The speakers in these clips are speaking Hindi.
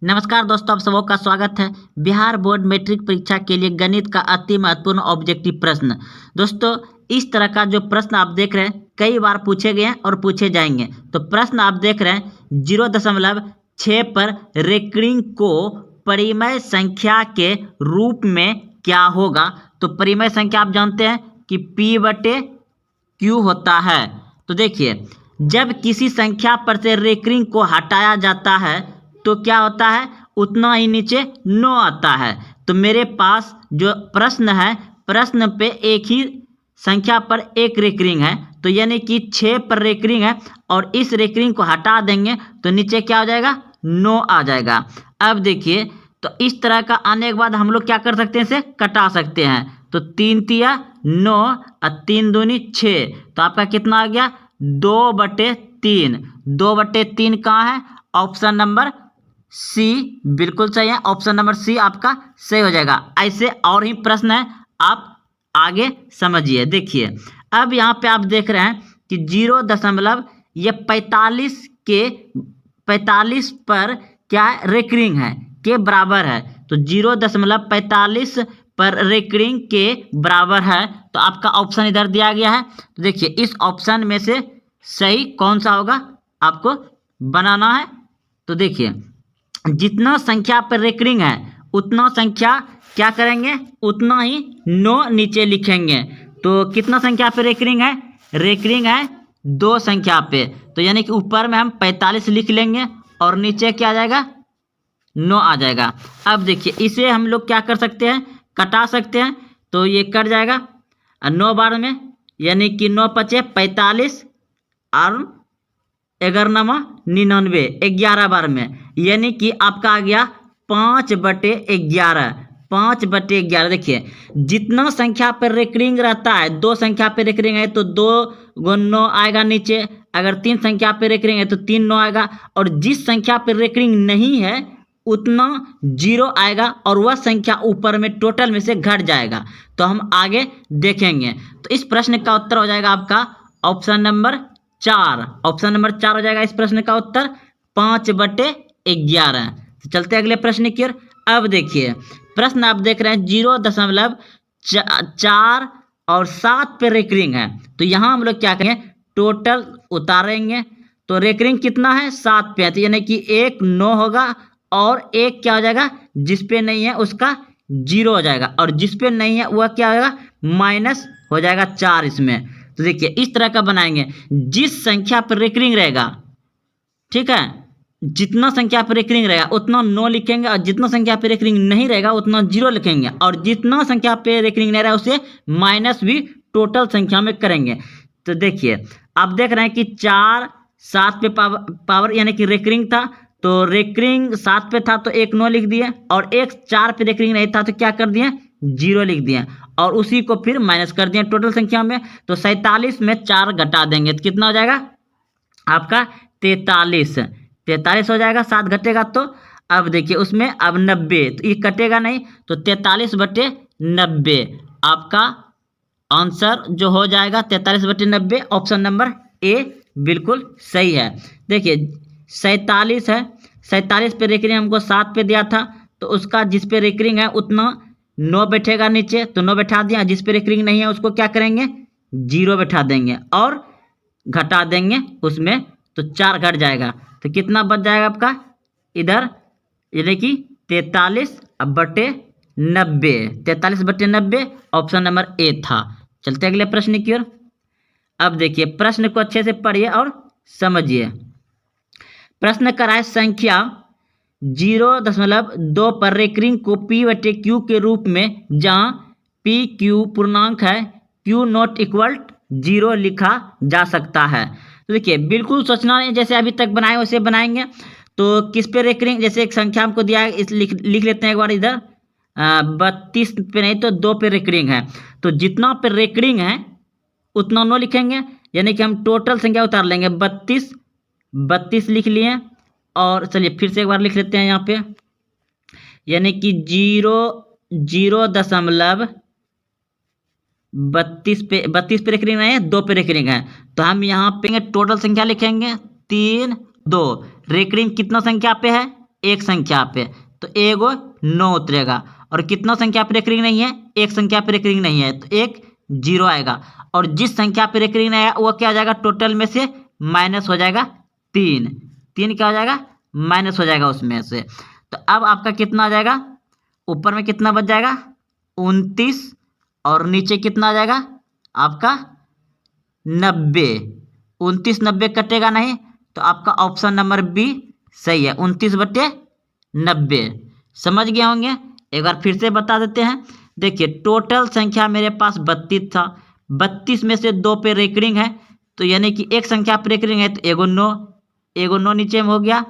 नमस्कार दोस्तों, आप सबों का स्वागत है। बिहार बोर्ड मैट्रिक परीक्षा के लिए गणित का अति महत्वपूर्ण ऑब्जेक्टिव प्रश्न। दोस्तों, इस तरह का जो प्रश्न आप देख रहे हैं कई बार पूछे गए हैं और पूछे जाएंगे। तो प्रश्न आप देख रहे हैं 0.6 पर रेकरिंग को परिमेय संख्या के रूप में क्या होगा। तो परिमेय संख्या आप जानते हैं कि P/Q होता है। तो देखिए, जब किसी संख्या पर से रेकरिंग को हटाया जाता है तो क्या होता है, उतना ही नीचे 9 आता है। तो मेरे पास जो प्रश्न है, प्रश्न पे एक ही संख्या पर एक रेकरिंग है, तो यानी कि 6 पर रेकरिंग है और इस रेकरिंग को हटा देंगे तो नीचे क्या हो जाएगा, 9 आ जाएगा। अब देखिए, तो इस तरह का आने के बाद हम लोग क्या कर सकते हैं, इसे कटा सकते हैं। तो 3 तिया 9 और 3 दूनी 6, तो आपका कितना आ गया, 2/3। 2/3 कहाँ है, ऑप्शन नंबर सी बिल्कुल सही है। ऑप्शन नंबर सी आपका सही हो जाएगा। ऐसे और ही प्रश्न है, आप आगे समझिए। देखिए, अब यहाँ पे आप देख रहे हैं कि 0.45 पर क्या है, रेकरिंग है, के बराबर है। तो 0.45 पर रेकरिंग के बराबर है, तो आपका ऑप्शन इधर दिया गया है। तो देखिए, इस ऑप्शन में से सही कौन सा होगा आपको बनाना है। तो देखिए, जितना संख्या पर रेकरिंग है उतना संख्या क्या करेंगे, उतना ही 9 नीचे लिखेंगे। तो कितना संख्या पे रेकरिंग है, रेकरिंग है 2 संख्या पे, तो यानी कि ऊपर में हम 45 लिख लेंगे और नीचे क्या आ जाएगा, 9 आ जाएगा। अब देखिए, इसे हम लोग क्या कर सकते हैं, कटा सकते हैं। तो ये कट जाएगा 9 बार में, यानी कि 9 × 5 = 45 और 11×99 11 बार में, यानी कि आपका आ गया 5/11। 5/11। देखिए, जितना संख्या पर रेकरिंग रहता है, 2 संख्या पर रेकरिंग है तो 2 × 9 आएगा नीचे। अगर 3 संख्या पर रेकरिंग है तो 3 9 आएगा। और जिस संख्या पर रेकरिंग नहीं है उतना 0 आएगा और वह संख्या ऊपर में टोटल में से घट जाएगा। तो हम आगे देखेंगे। तो इस प्रश्न का उत्तर हो जाएगा आपका ऑप्शन नंबर 4। ऑप्शन नंबर 4 हो जाएगा इस प्रश्न का उत्तर, 5/11। तो चलते अगले प्रश्न की ओर। अब देखिए, प्रश्न आप देख रहे हैं 0.4 और 7 पे रेकरिंग है। तो यहाँ हम लोग क्या करेंगे, टोटल उतारेंगे। तो रेकरिंग कितना है, 7 पे है, तो यानी कि 1 9 होगा और एक क्या हो जाएगा, जिस पे नहीं है उसका 0 हो जाएगा और जिस पे नहीं है वह क्या होगा, माइनस हो जाएगा 4 इसमें। तो देखिए, इस तरह का बनाएंगे। जिस संख्या पर रेकरिंग रहेगा, ठीक है, जितना संख्या पर रेकरिंग रहेगा उतना 9 लिखेंगे और जितना संख्या पर रेकरिंग नहीं रहेगा उतना 0 लिखेंगे और जितना संख्या पर रेकरिंग नहीं रहेगा उसे माइनस भी टोटल संख्या में करेंगे। तो देखिए, आप देख रहे हैं कि 4 7 पे पावर यानी कि रेकरिंग था, तो रेकरिंग 7 पे था तो 1 9 लिख दिए और एक 4 पे रेकरिंग नहीं था तो क्या कर दिए, 0 लिख दिए और उसी को फिर माइनस कर दिए टोटल संख्या में। तो 47 में 4 घटा देंगे तो कितना हो जाएगा आपका, 43 हो जाएगा। 7 घटेगा तो अब देखिए उसमें अब 90, तो ये कटेगा नहीं, तो 43/90 आपका आंसर जो हो जाएगा 43/90। ऑप्शन नंबर ए बिल्कुल सही है। देखिए, 47 है, 47 पे रेकरिंग हमको 7 पे दिया था, तो उसका जिस पे रेकरिंग है उतना 9 बैठेगा नीचे, तो 9 बैठा दिया। जिस पे रेकरिंग नहीं है उसको क्या करेंगे, 0 बैठा देंगे और घटा देंगे उसमें, तो 4 घट जाएगा। तो कितना बच जाएगा आपका इधर, यानी कि 43/90। 43/90 ऑप्शन नंबर ए था। चलते अगले प्रश्न की ओर। अब देखिए, प्रश्न को अच्छे से पढ़िए और समझिए। प्रश्न का है संख्या 0.2 पर रेकरिंग को P/Q के रूप में, जहां PQ पूर्णांक है, Q नॉट इक्वल 0 लिखा जा सकता है। तो देखिए, बिल्कुल सोचना नहीं, जैसे अभी तक बनाए वैसे बनाएंगे। तो किस पे रेकरिंग, जैसे एक संख्या हमको दिया है, इस लिख लेते हैं एक बार इधर। 32 पे नहीं तो 2 पे रेकरिंग है, तो जितना पे रेकरिंग है उतना 9 लिखेंगे, यानी कि हम टोटल संख्या उतार लेंगे। 32 लिख लिए और चलिए फिर से एक बार लिख लेते हैं यहाँ पे, यानी कि 0.32 पे रेकरिंग नहीं है, 2 पे रेकरिंग है, तो हम यहाँ पे टोटल संख्या लिखेंगे 3 2। रेकरिंग कितना संख्या पे है, एक संख्या पे, तो एगो 9 उतरेगा। और कितना संख्या पे रेकरिंग नहीं है, एक संख्या पे रेकरिंग नहीं है, तो एक 0 आएगा। और जिस संख्या पे रेकरिंग नहीं आया वो क्या हो जाएगा, टोटल में से माइनस हो जाएगा 3। 3 क्या हो जाएगा, माइनस हो जाएगा उसमें से। तो अब आपका कितना आ जाएगा, ऊपर में कितना बच जाएगा 29, और नीचे कितना आ जाएगा आपका 90। 29 90 कटेगा नहीं, तो आपका ऑप्शन नंबर बी सही है, 29/90। समझ गए होंगे। एक बार फिर से बता देते हैं। देखिए टोटल संख्या मेरे पास 32 था, 32 में से 2 पे रेकरिंग है, तो यानी कि एक संख्या पे रेकरिंग है, तो एगो 9 नीचे में हो गया,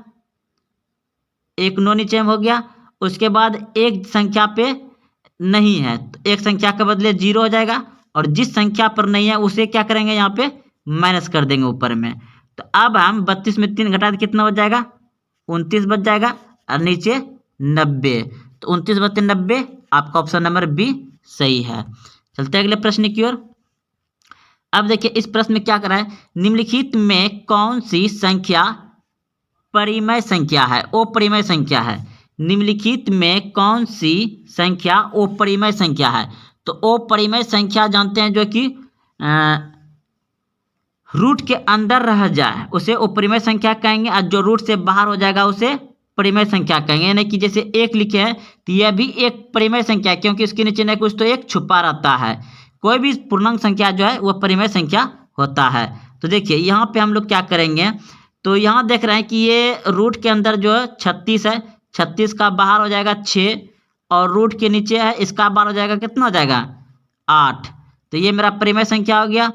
एक 9 नीचे में हो गया। उसके बाद एक संख्या पे नहीं है, तो एक संख्या के बदले 0 हो जाएगा, और जिस संख्या पर नहीं है उसे क्या करेंगे, यहाँ पे माइनस कर देंगे ऊपर में। तो अब हम 32 में 3 घटा, कितना बच जाएगा 29 बच जाएगा, और नीचे 90। तो 29/90 आपका ऑप्शन नंबर बी सही है। चलते हैं अगले प्रश्न की ओर। अब देखिए इस प्रश्न में क्या करा है, निम्नलिखित में कौन सी संख्या परिमेय संख्या है, अपरिमेय संख्या है। निम्नलिखित में कौन सी संख्या अपरिमेय संख्या है। तो अपरिमेय संख्या जानते हैं जो कि रूट के अंदर रह जाए उसे अपरिमेय संख्या कहेंगे, और जो रूट से बाहर हो जाएगा उसे परिमेय संख्या कहेंगे। यानी कि जैसे 1 लिखे हैं तो यह भी एक परिमेय संख्या है, क्योंकि इसके नीचे न कुछ तो एक छुपा रहता है। कोई भी पूर्णांक संख्या जो है वह परिमेय संख्या होता है। तो देखिए यहाँ पे हम लोग क्या करेंगे, तो यहाँ देख रहे हैं कि ये रूट के अंदर जो है 36 है, 36 का बाहर हो जाएगा 6, और रूट के नीचे है इसका बाहर हो जाएगा, कितना हो जाएगा 8। तो ये मेरा परिमेय संख्या हो गया।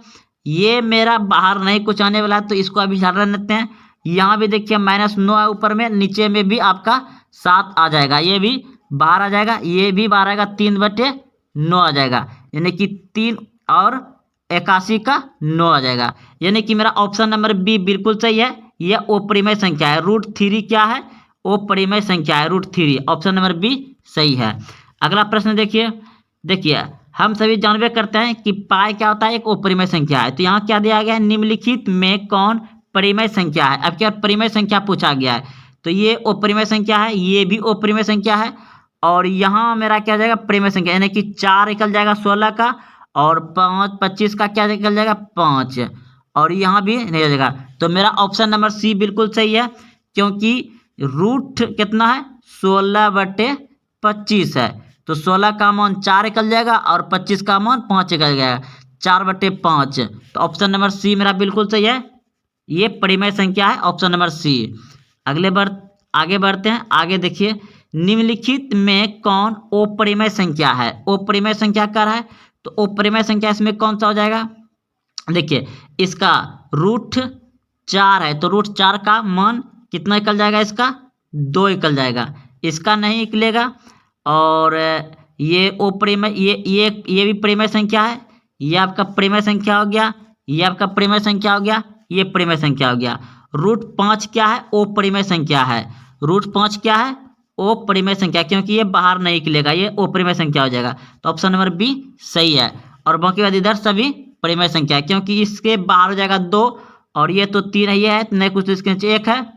ये मेरा बाहर नहीं कुछ आने वाला है, तो इसको अभी हटा लेते हैं। यहाँ भी देखिए -9 है ऊपर में, नीचे में भी आपका 7 आ जाएगा, ये भी बाहर आ जाएगा, ये भी बाहर आएगा, 3/9 आ जाएगा, यानी कि 3 और 81 का 9 आ जाएगा। यानी कि मेरा ऑप्शन नंबर बी बिल्कुल सही है, यह अपरिमेय संख्या है। √3 क्या है, अपरिमेय संख्या है √3। ऑप्शन नंबर बी सही है। अगला प्रश्न देखिए हम सभी जानबे करते हैं कि पाई क्या होता है, एक अपरिमेय संख्या है। तो यहाँ क्या दिया गया है, निम्नलिखित में कौन परिमेय संख्या है। अब क्या परिमेय संख्या पूछा गया है, तो ये अपरिमेय संख्या है, ये भी अपरिमेय संख्या है, और यहाँ मेरा क्या जाएगा परिमेय संख्या, यानी कि 4 निकल जाएगा 16 का, और 5 25 का क्या निकल जाएगा 5, और यहाँ भी नहीं जाएगा। तो मेरा ऑप्शन नंबर सी बिल्कुल सही है, क्योंकि रूट कितना है 16/25 है, तो 16 का मान 4 निकल जाएगा, और 25 का मान 5 निकल जाएगा, 4/5। तो ऑप्शन नंबर सी मेरा बिल्कुल सही है, ये परिमेय संख्या है, ऑप्शन नंबर सी। आगे बढ़ते हैं। आगे देखिए निम्नलिखित में कौन अपरिमेय संख्या है। अपरिमेय संख्या क्या है, तो अपरिमेय संख्या इसमें कौन सा हो जाएगा, देखिए इसका √4 है, तो √4 का मान कितना निकल जाएगा, इसका 2 निकल जाएगा, इसका नहीं निकलेगा। और ये अपरिमेय, ये भी परिमेय संख्या है, ये आपका परिमेय संख्या हो गया, ये आपका परिमेय संख्या हो गया, ये परिमेय संख्या हो गया। √5 क्या है, अपरिमेय संख्या है। √5 क्या है, अपरिमेय संख्या, क्योंकि ये बाहर नहीं निकलेगा, ये अपरिमेय संख्या हो जाएगा। तो ऑप्शन नंबर बी सही है। और बाकी बाद इधर सभी परिमेय संख्या है, क्योंकि इसके बाहर हो जाएगा 2, और ये तो 3 है, ये है नहीं कुछ तो इसके नीचे 1 है,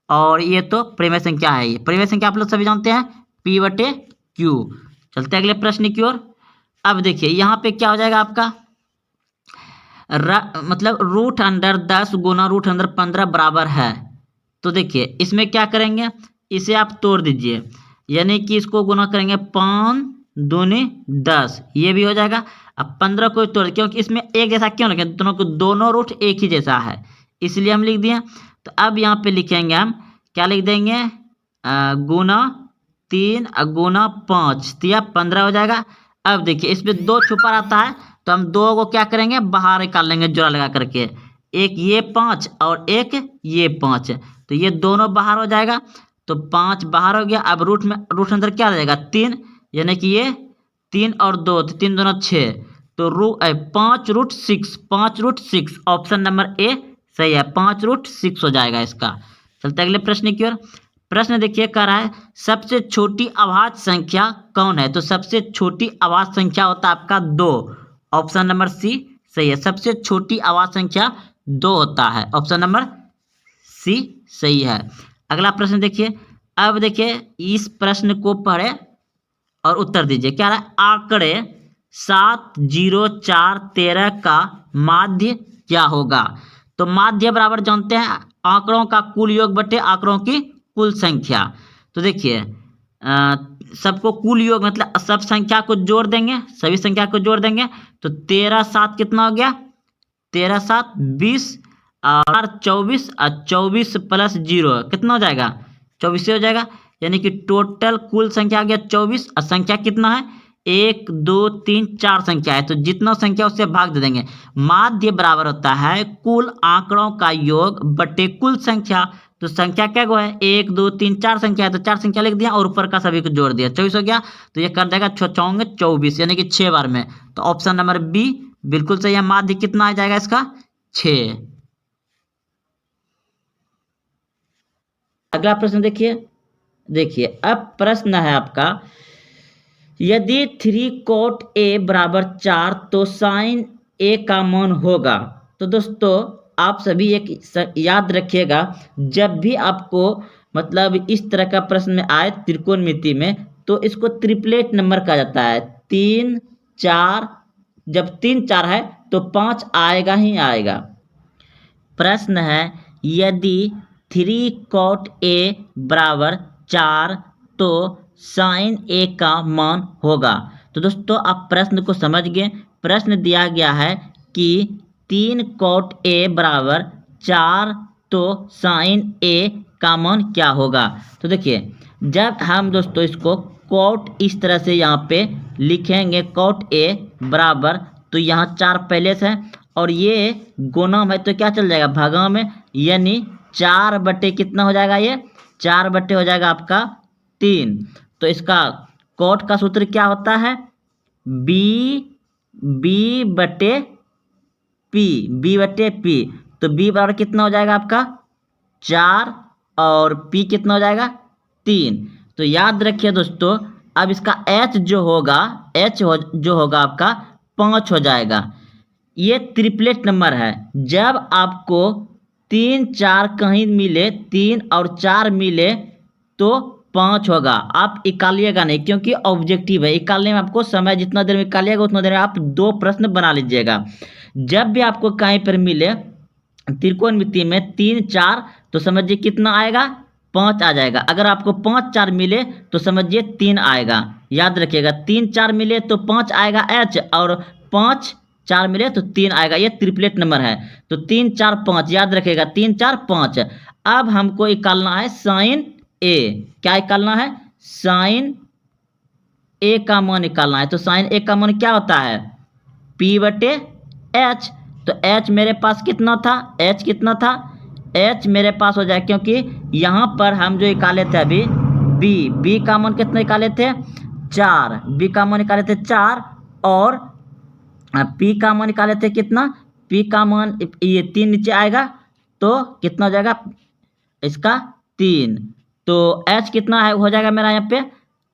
और ये तो परिमेय संख्या है। ये परिमेय संख्या आप लोग सभी जानते हैं, P/Q। चलते हैं अगले प्रश्न की ओर। अब देखिए यहाँ पे क्या हो जाएगा आपका, मतलब √10 गुना √15 बराबर है। तो देखिए इसमें क्या करेंगे, इसे आप तोड़ दीजिए, यानी कि इसको गुना करेंगे 5 दूनी 10, ये भी हो जाएगा। अब 15 को तोड़, क्योंकि इसमें एक जैसा क्यों लिखे, दोनों रूट एक ही जैसा है, इसलिए हम लिख दिए। तो अब यहाँ पे लिखेंगे हम, क्या लिख देंगे, गुना 3 गुना 5, तो यह 15 हो जाएगा। अब देखिए इसमें 2 छुपा रहता है, तो हम 2 को क्या करेंगे, बाहर निकाल लेंगे जोड़ा लगा करके, एक ये 5 और एक ये 5, तो ये दोनों बाहर हो जाएगा, तो 5 बाहर हो गया। अब रूट अंदर क्या रहेगा 3, यानी कि ये 3 और 2, तो 3 दूना 6, तो 5√6, 5√6, ऑप्शन नंबर ए सही है, 5√6 हो जाएगा इसका। चलते अगले प्रश्न की ओर। प्रश्न देखिए कह रहा है, सबसे छोटी अभाज्य संख्या कौन है। तो सबसे छोटी अभाज्य संख्या होता है आपका 2, ऑप्शन नंबर सी सही है, सबसे छोटी अभाज्य संख्या 2 होता है, ऑप्शन नंबर सी सही है। अगला प्रश्न देखिए, अब देखिए इस प्रश्न को पढ़े और उत्तर दीजिए। क्या रहा है? आंकड़े 7, 0, 4, 13 का माध्य क्या होगा? तो माध्य बराबर जानते हैं आंकड़ों का कुल योग बटे आंकड़ों की कुल संख्या। तो देखिए सबको कुल योग मतलब सब संख्या को जोड़ देंगे, सभी संख्या को जोड़ देंगे तो 13, 7 कितना हो गया? 13, 7, 20 और 24 और 24 प्लस 0 कितना हो जाएगा? 24 हो जाएगा। यानी कि टोटल कुल संख्या आ गया 24 और संख्या कितना है? 1, 2, 3, 4 संख्या है, तो जितना संख्या उससे भाग दे देंगे। माध्य बराबर होता है कुल आंकड़ों का योग बटे कुल संख्या। तो संख्या क्या गो है? 1, 2, 3, 4 संख्या है, तो 4 संख्या लिख दिया और ऊपर का सभी को जोड़ दिया, 24 हो गया। तो ये कर देगा 6 चौंगे 24 यानी कि 6 बार में। तो ऑप्शन नंबर बी बिल्कुल सही है। माध्य कितना आ जाएगा इसका? 6। अगला प्रश्न देखिए अब प्रश्न है आपका, यदि 3 cot A बराबर 4 तो साइन A का मान होगा। तो दोस्तों आप सभी एक याद रखिएगा, जब भी आपको मतलब इस तरह का प्रश्न आए त्रिकोणमिति में तो इसको ट्रिपलेट नंबर कहा जाता है। 3, 4, जब 3, 4 है तो 5 आएगा ही आएगा। प्रश्न है यदि 3 cot A बराबर 4 तो साइन A का मान होगा। तो दोस्तों आप प्रश्न को समझ गए। प्रश्न दिया गया है कि 3 cot A बराबर 4 तो साइन A का मान क्या होगा। तो देखिए जब हम दोस्तों इसको cot इस तरह से यहाँ पे लिखेंगे, cot A बराबर, तो यहाँ 4 पहले से है और ये गुणम है तो क्या चल जाएगा? भागा में, यानी 4 बटे कितना हो जाएगा? ये 4 बटे हो जाएगा आपका 3। तो इसका cot का सूत्र क्या होता है? b बटे p। तो b बराबर कितना हो जाएगा आपका? 4 और p कितना हो जाएगा? 3। तो याद रखिए दोस्तों, अब इसका h जो होगा आपका 5 हो जाएगा। ये ट्रिपलेट नंबर है। जब आपको 3, 4 कहीं मिले, 3 और 4 मिले तो 5 होगा। आप निकालिएगा नहीं क्योंकि ऑब्जेक्टिव है। निकालने में आपको समय जितना देर में निकालिएगा उतना देर में आप 2 प्रश्न बना लीजिएगा। जब भी आपको कहीं पर मिले त्रिकोणमिति में 3, 4 तो समझिए कितना आएगा? 5 आ जाएगा। अगर आपको 5, 4 मिले तो समझिए 3 आएगा। याद रखिएगा 3, 4 मिले तो 5 आएगा h और 5, 4 मिले तो 3 आएगा। ये ट्रिपलेट नंबर है। तो 3, 4, 5 याद रखिएगा 3, 4, 5। अब हमको निकालना है साइन A। क्या निकालना है? साइन A का मान निकालना है। तो साइन A का मान क्या होता है? P बटे H। तो H मेरे पास कितना था? H कितना था? H मेरे पास हो जाए, क्योंकि यहाँ पर हम जो निकाले थे अभी B का मान कितना निकाले थे? 4। B का मान निकाले थे 4 और P का मान निकाले थे कितना? P का मान ये 3 नीचे आएगा तो कितना हो जाएगा इसका? 3। तो H कितना है हो जाएगा मेरा यहाँ पे?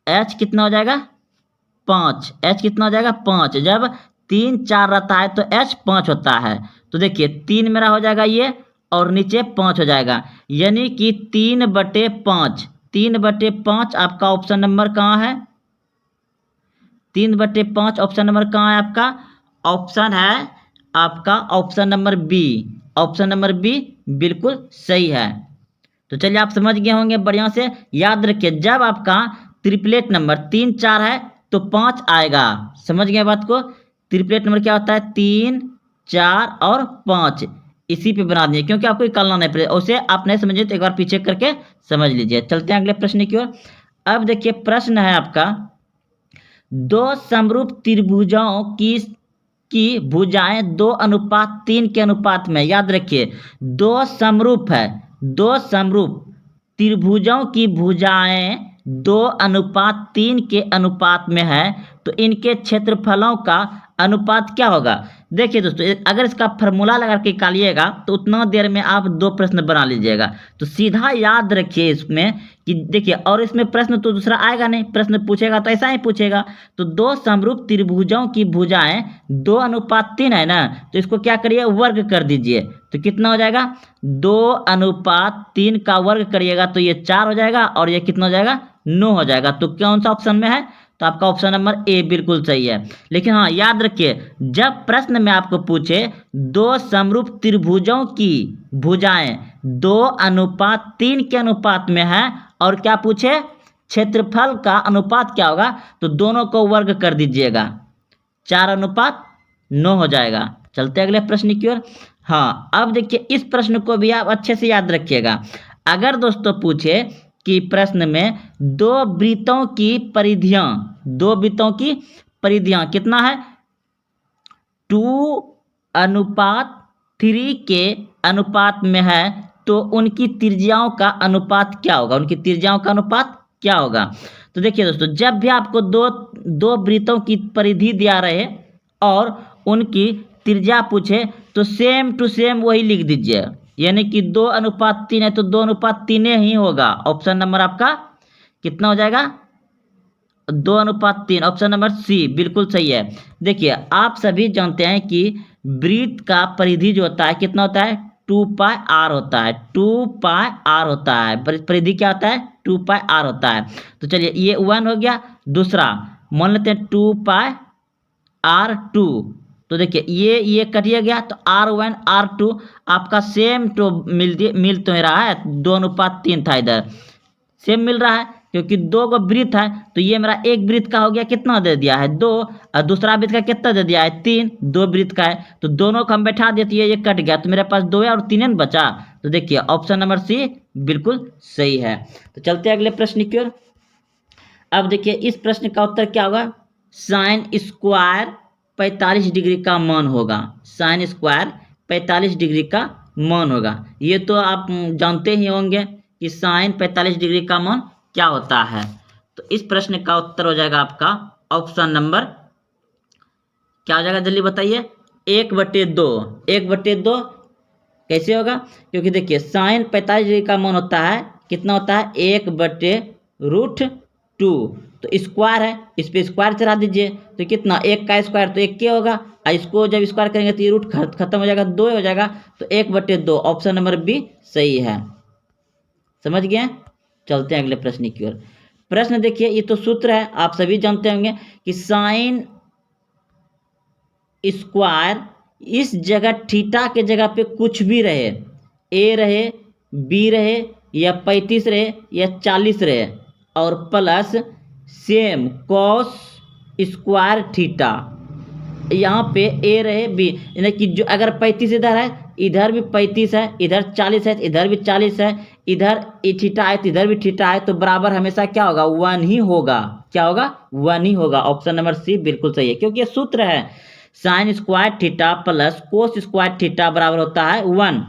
H कितना हो जाएगा? 5। H कितना हो जाएगा? 5। जब 3, 4 रहता है तो H 5 होता है। तो देखिए 3 मेरा हो जाएगा ये और नीचे 5 हो जाएगा, यानी कि 3 बटे 5। 3 बटे 5 आपका ऑप्शन नंबर कहाँ है? 3 बटे 5 ऑप्शन नंबर कहाँ है आपका? ऑप्शन है आपका option number B. Option number B बिल्कुल सही है। तो चलिए आप समझ गए होंगे बढ़िया से। याद रखिए जब आपका ट्रिपलेट नंबर 3, 4 है तो 5 आएगा। समझ गए बात को? ट्रिपलेट नंबर क्या होता है? 3, 4 और 5। इसी पे बना दिए क्योंकि आपको निकालना नहीं पड़ेगा। उसे आप नहीं समझिए तो एक बार पीछे करके समझ लीजिए। चलते हैं अगले प्रश्न की ओर। अब देखिए प्रश्न है आपका, 2 समरूप त्रिभुजों की भुजाएं 2:3 के अनुपात में। याद रखिए 2 समरूप है, 2 समरूप त्रिभुजों की भुजाएं 2:3 के अनुपात में है तो इनके क्षेत्रफलों का अनुपात क्या होगा? देखिए दोस्तों, अगर इसका फार्मूला लगा के निकालिएगा तो उतना देर में आप 2 प्रश्न बना लीजिएगा। तो सीधा याद रखिए इसमें कि देखिए, और इसमें प्रश्न तो दूसरा आएगा नहीं, प्रश्न पूछेगा तो ऐसा ही पूछेगा। तो 2 समरूप त्रिभुजों की भुजाएं 2:3 है ना, तो इसको क्या करिए, वर्ग कर दीजिए। तो कितना हो जाएगा, 2:3 का वर्ग करिएगा तो ये 4 हो जाएगा, और ये कितना हो जाएगा, 9 हो जाएगा। तो कौन सा ऑप्शन में है, तो आपका ऑप्शन नंबर ए बिल्कुल सही है। लेकिन हाँ याद रखिए, जब प्रश्न में आपको पूछे 2 समरूप त्रिभुजों की भुजाएं 2:3 के अनुपात में है, और क्या पूछे, क्षेत्रफल का अनुपात क्या होगा, तो दोनों को वर्ग कर दीजिएगा, 4:9 हो जाएगा। चलते अगले प्रश्न की ओर। हाँ, अब देखिए इस प्रश्न को भी आप अच्छे से याद रखिएगा। अगर दोस्तों पूछे कि प्रश्न में 2 वृत्तों की परिधियां, 2 वृत्तों की परिधियां कितना है, 2:3 के अनुपात में है, तो उनकी त्रिज्याओं का अनुपात क्या होगा, उनकी त्रिज्याओं का अनुपात क्या होगा। तो देखिए दोस्तों, जब भी आपको दो वृत्तों की परिधि दिया रहे और उनकी त्रिज्या पूछे, तो सेम टू सेम वही लिख दीजिए, यानी कि 2:3 है तो 2:3 ही होगा। ऑप्शन नंबर आपका कितना हो जाएगा, 2:3। ऑप्शन नंबर सी बिल्कुल सही है। देखिए आप सभी जानते हैं कि वृत्त का परिधि जो होता है कितना होता है, 2πr होता है, 2πr होता है। परिधि क्या होता है, 2πr होता है। तो चलिए ये 1 हो गया। दूसरा मान लेते हैं 2πr2। तो देखिए ये कटिए गया, तो R1 R2 आपका सेम तो मिल तो रहा है, 2:3 था, इधर सेम मिल रहा है क्योंकि 2 को वृत्त है। तो ये मेरा एक वृत्त का हो गया, कितना दे दिया है, 2, और दूसरा वृत्त का कितना दे दिया है, 3। 2 वृत्त का है तो दोनों को हम बैठा देती है, ये कट गया, तो मेरे पास 2 है और 3 बचा। तो देखिए ऑप्शन नंबर सी बिल्कुल सही है। तो चलते हैं अगले प्रश्न की ओर। अब देखिए इस प्रश्न का उत्तर क्या होगा, साइन स्क्वायर 45 डिग्री का मान होगा, साइन स्क्वायर 45 डिग्री का मान होगा। ये तो आप जानते ही होंगे कि साइन 45 डिग्री का मान क्या होता है। तो इस प्रश्न का उत्तर हो जाएगा आपका ऑप्शन नंबर क्या हो जाएगा, जल्दी बताइए, 1/2। 1/2 कैसे होगा, क्योंकि देखिए साइन 45 डिग्री का मान होता है, कितना होता है, 1/√2। तो स्क्वायर है, इस पे स्क्वायर चढ़ा दीजिए, तो कितना, 1 का स्क्वायर तो 1 के होगा, और इसको जब स्क्वायर करेंगे तो ये रूट खत्म हो जाएगा, 2 हो जाएगा। तो 1/2 ऑप्शन नंबर बी सही है। समझ गए। चलते हैं अगले प्रश्न की ओर। प्रश्न देखिए, ये तो सूत्र है, आप सभी जानते होंगे कि साइन स्क्वायर इस जगह थीटा के जगह पे कुछ भी रहे, ए रहे, बी रहे, या 35 रहे, या 40 रहे, और plus same cos square theta, यहाँ पे ए रहे, बी, यानी कि जो अगर 35 इधर है, इधर भी 35 है, इधर 40 है, इधर भी 40 है, इधर थीटा है तो इधर भी थीटा है, तो बराबर हमेशा क्या होगा, 1 ही होगा। क्या होगा, 1 ही होगा। ऑप्शन नंबर सी बिल्कुल सही है, क्योंकि ये सूत्र है, sine square theta plus cos square theta बराबर होता है 1।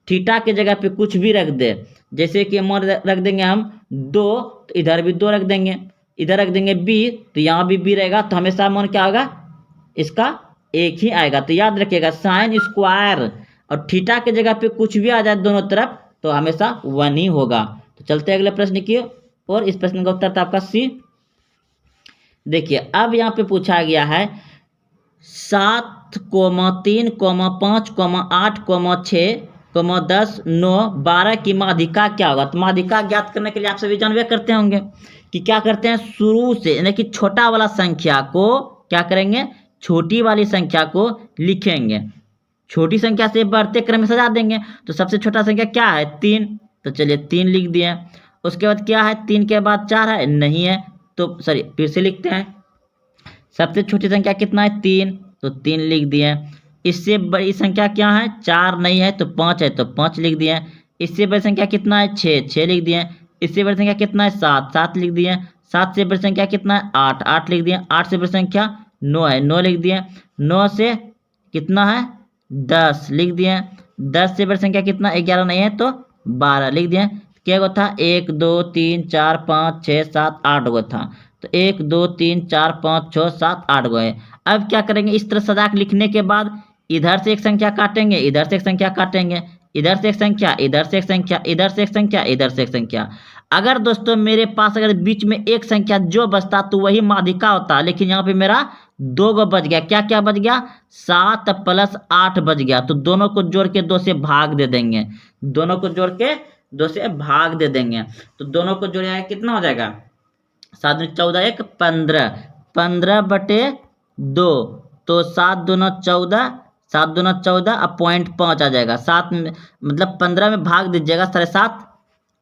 थीटा के जगह पे कुछ भी रख दे, जैसे कि मान रख देंगे हम 2, तो इधर भी 2 रख देंगे, इधर रख देंगे बी, तो यहाँ भी बी रहेगा, तो हमेशा मान क्या होगा, इसका 1 ही आएगा। तो याद रखिएगा, साइन स्क्वायर और थीटा के जगह पे कुछ भी आ जाए दोनों तरफ, तो हमेशा 1 ही होगा। तो चलते हैं अगले प्रश्न की और इस प्रश्न का उत्तर था आपका सी। देखिए अब यहाँ पे पूछा गया है 7, 3, 5, 8, 6, 10, 9, 12 की माध्यिका क्या होगा। तो माध्यिका ज्ञात करने के लिए आप सभी जानवे करते होंगे कि क्या करते हैं, शुरू से यानी कि छोटा वाला संख्या को क्या करेंगे, छोटी वाली संख्या को लिखेंगे, छोटी संख्या से बढ़ते क्रम में सजा देंगे। तो सबसे छोटा संख्या क्या है, 3, तो चलिए 3 लिख दिए। उसके बाद क्या है, 3 के बाद 4 है, नहीं है, तो सॉरी फिर से लिखते हैं, सबसे छोटी संख्या कितना है, 3, तो 3 लिख दिए। इससे बड़ी संख्या क्या है, 4 नहीं है, तो 5 है, तो 5 लिख दिए। इससे बड़ी संख्या कितना है, 6 लिख दिए। इससे बड़ी संख्या कितना है, 7 लिख दिए। 7 से बड़ी संख्या कितना है, 8 लिख दिए। 8 से बड़ी संख्या 9 है, 9 लिख दिए। 9 से कितना है, 10 लिख दिए। 10 से बड़ी संख्या कितना, 11 नहीं है, तो 12 लिख दिए। क्या गो था, 1, 2, 3, 4, 5, 6, 7, 8 गो था, तो 1, 2, 3, 4, 5, 6, 7, 8 गो है। अब क्या करेंगे, इस तरह सजा के लिखने के बाद इधर से एक संख्या काटेंगे, इधर से एक संख्या काटेंगे, इधर से एक संख्या, इधर से एक संख्या, इधर से एक संख्या, इधर से एक संख्या। अगर दोस्तों मेरे पास अगर बीच में एक संख्या जो बचता तो वही माध्यिका होता, लेकिन यहाँ पे मेरा 2 गो बच गया। क्या क्या बच गया? 7 + 8 बच गया। तो दोनों को जोड़ के 2 से भाग दे देंगे, दोनों को जोड़ के 2 से भाग दे देंगे। तो दोनों को जोड़ेगा कितना हो जाएगा? 7 × 14 = 15, 15/2। तो 7 दूना 14, 7 दूना 14 अब 0.5 आ जाएगा। 7 मतलब 15 में भाग दीजिएगा 7.5,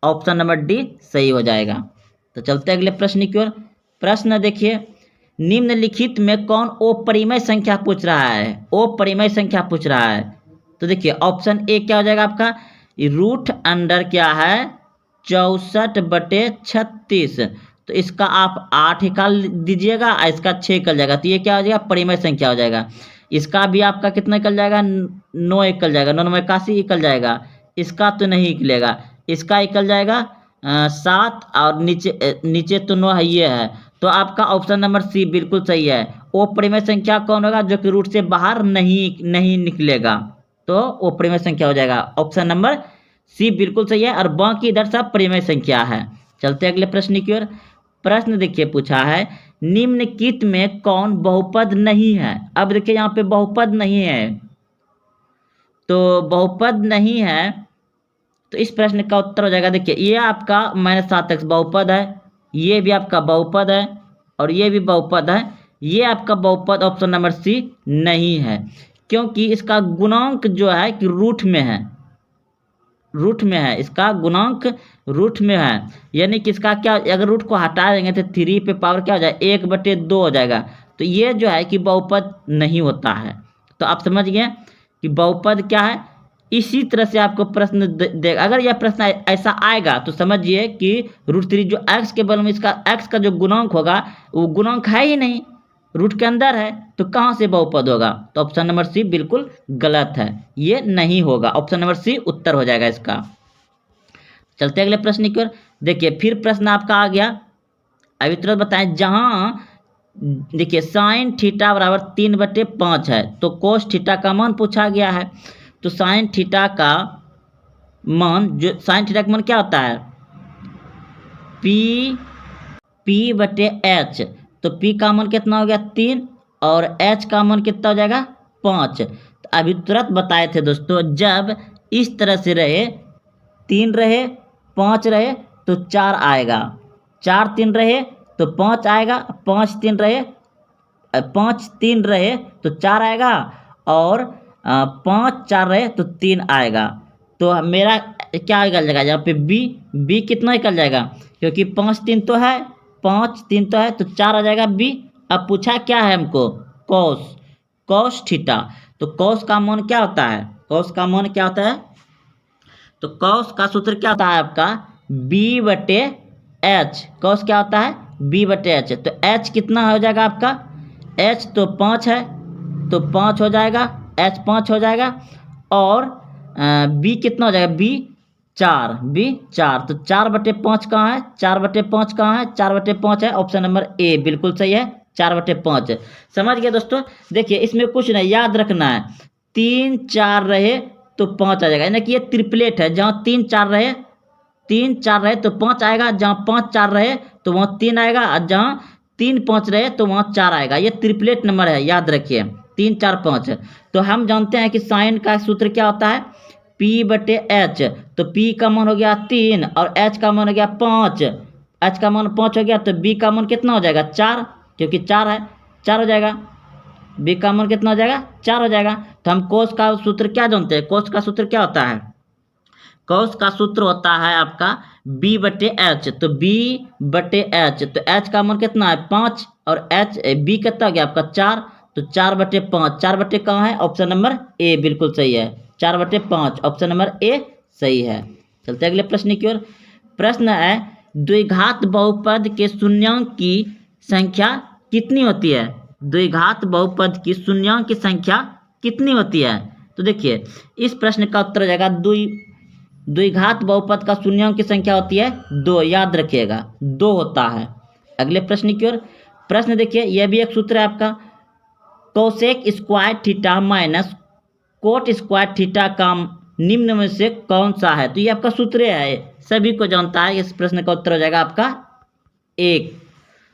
ऑप्शन नंबर डी सही हो जाएगा। तो चलते हैं अगले प्रश्न की ओर। प्रश्न देखिए, निम्नलिखित में कौन अपरिमेय संख्या पूछ रहा है? अपरिमेय संख्या पूछ रहा है। तो देखिए ऑप्शन ए क्या हो जाएगा आपका? रूट अंडर क्या है? 64/36। तो इसका आप 8 निकाल दीजिएगा, इसका 6 निकल जाएगा। तो ये क्या हो जाएगा? परिमेय संख्या हो जाएगा। इसका भी आपका कितना निकल जाएगा? 9 निकल जाएगा, 9 9 81 निकल जाएगा। इसका तो नहीं निकलेगा, इसका निकल जाएगा 7 और नीचे तो 9 है, ये है। तो आपका ऑप्शन नंबर सी बिल्कुल सही है। अपरिमेय संख्या कौन होगा? जो कि रूट से बाहर नहीं निकलेगा। तो अपरिमेय संख्या हो जाएगा, ऑप्शन नंबर सी बिल्कुल सही है। और बाकी इधर सब परिमेय संख्या है। चलते अगले प्रश्न की ओर। प्रश्न देखिए पूछा है, निम्नलिखित में कौन बहुपद नहीं है? अब देखिए यहाँ पे बहुपद नहीं है, तो बहुपद नहीं है तो इस प्रश्न का उत्तर हो जाएगा, देखिए ये आपका -7x बहुपद है, ये भी आपका बहुपद है और ये भी बहुपद है। ये आपका बहुपद ऑप्शन नंबर सी नहीं है, क्योंकि इसका गुणांक जो है कि रूट में है, रूट में है, इसका गुणांक रूट में है। यानी कि इसका क्या, अगर रूट को हटा देंगे तो 3 पे पावर क्या हो जाएगा? 1/2 हो जाएगा। तो ये जो है कि बहुपद नहीं होता है। तो आप समझ गए कि बहुपद क्या है। इसी तरह से आपको प्रश्न देगा, अगर यह प्रश्न ऐसा आएगा तो समझिए कि √3 जो x के बगल में इसका x का जो गुणांक होगा वो गुणांक है ही नहीं, रूट के अंदर है, तो कहाँ से बहुपद होगा? तो ऑप्शन नंबर सी बिल्कुल गलत है, ये नहीं होगा। ऑप्शन नंबर सी उत्तर हो जाएगा इसका। चलते अगले प्रश्न की ओर। देखिए फिर प्रश्न आपका आ गया, अभी तुरंत बताएं। जहाँ देखिए sin θ = 3/5 है, तो cos θ का मान पूछा गया है। तो sin θ का मान, जो sin θ का मान क्या होता है? P/h। तो P का मान कितना हो गया? 3 और H का मान कितना हो जाएगा? 5। तो अभी तुरंत बताए थे दोस्तों, जब इस तरह से रहे, 3 रहे 5 रहे तो 4 आएगा, 4 3 रहे तो 5 आएगा, 5 3 रहे तो 4 आएगा, और 5 4 रहे तो 3 आएगा। तो मेरा क्या निकल जाएगा यहाँ पे? बी कितना निकल जाएगा? क्योंकि 5 3 तो है, 5 3 तो है, तो 4 आ जाएगा बी। अब पूछा क्या है हमको? cos θ। तो cos का मान क्या होता है? cos का मान क्या होता है? तो cos का सूत्र क्या होता है आपका? b/h। cos क्या होता है? b/h। तो h कितना हो जाएगा आपका? h तो 5 है, तो 5 हो जाएगा, h 5 हो जाएगा, और b कितना हो जाएगा? b 4। तो 4/5 कहाँ है? 4/5 कहाँ है? 4/5 है, ऑप्शन नंबर ए बिल्कुल सही है, 4/5। समझ गए दोस्तों? देखिए इसमें कुछ नहीं, याद रखना है, 3 4 रहे तो 5 आ जाएगा। यानी कि ये ट्रिपलेट है, जहाँ 3 4 रहे तो 5 आएगा, जहाँ 5 4 रहे तो वहाँ 3 आएगा, और जहाँ 3 5 रहे तो वहाँ 4 आएगा। ये ट्रिपलेट नंबर है, याद रखिए, 3 4 5। तो हम जानते हैं कि साइन का सूत्र क्या होता है? P/h। तो P का मान हो गया 3 और H का मान हो गया 5। H का मान 5 हो गया, तो B का मान कितना हो जाएगा? 4, क्योंकि 4 है, 4 हो जाएगा। B का मान कितना हो जाएगा? 4 हो जाएगा। तो हम cos का सूत्र क्या जानते हैं? cos का सूत्र क्या होता है? cos का सूत्र होता है आपका B/h। तो B/h, तो H का मान कितना है? 5, और B कितना हो गया आपका? 4। तो 4/5, 4 कहाँ है? ऑप्शन नंबर ए बिल्कुल सही है, 4/5, ऑप्शन नंबर ए सही है। चलते अगले प्रश्न की ओर। प्रश्न है, द्विघात बहुपद के शून्यांक की संख्या कितनी होती है? द्विघात बहुपद की शून्यांक की संख्या कितनी होती है? तो देखिए इस प्रश्न का उत्तर हो जाएगा, द्विघात बहुपद का शून्यांक की संख्या होती है 2, याद रखिएगा 2 होता है। अगले प्रश्न की ओर। प्रश्न देखिए, यह भी एक सूत्र है आपका, cosec² θ कोट स्क्वायर थीटा का निम्न में से कौन सा है? तो ये आपका सूत्र है, सभी को जानता है। इस प्रश्न का उत्तर हो जाएगा आपका 1।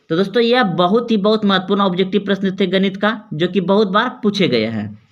तो दोस्तों यह बहुत महत्वपूर्ण ऑब्जेक्टिव प्रश्न थे गणित का, जो कि बहुत बार पूछे गए हैं।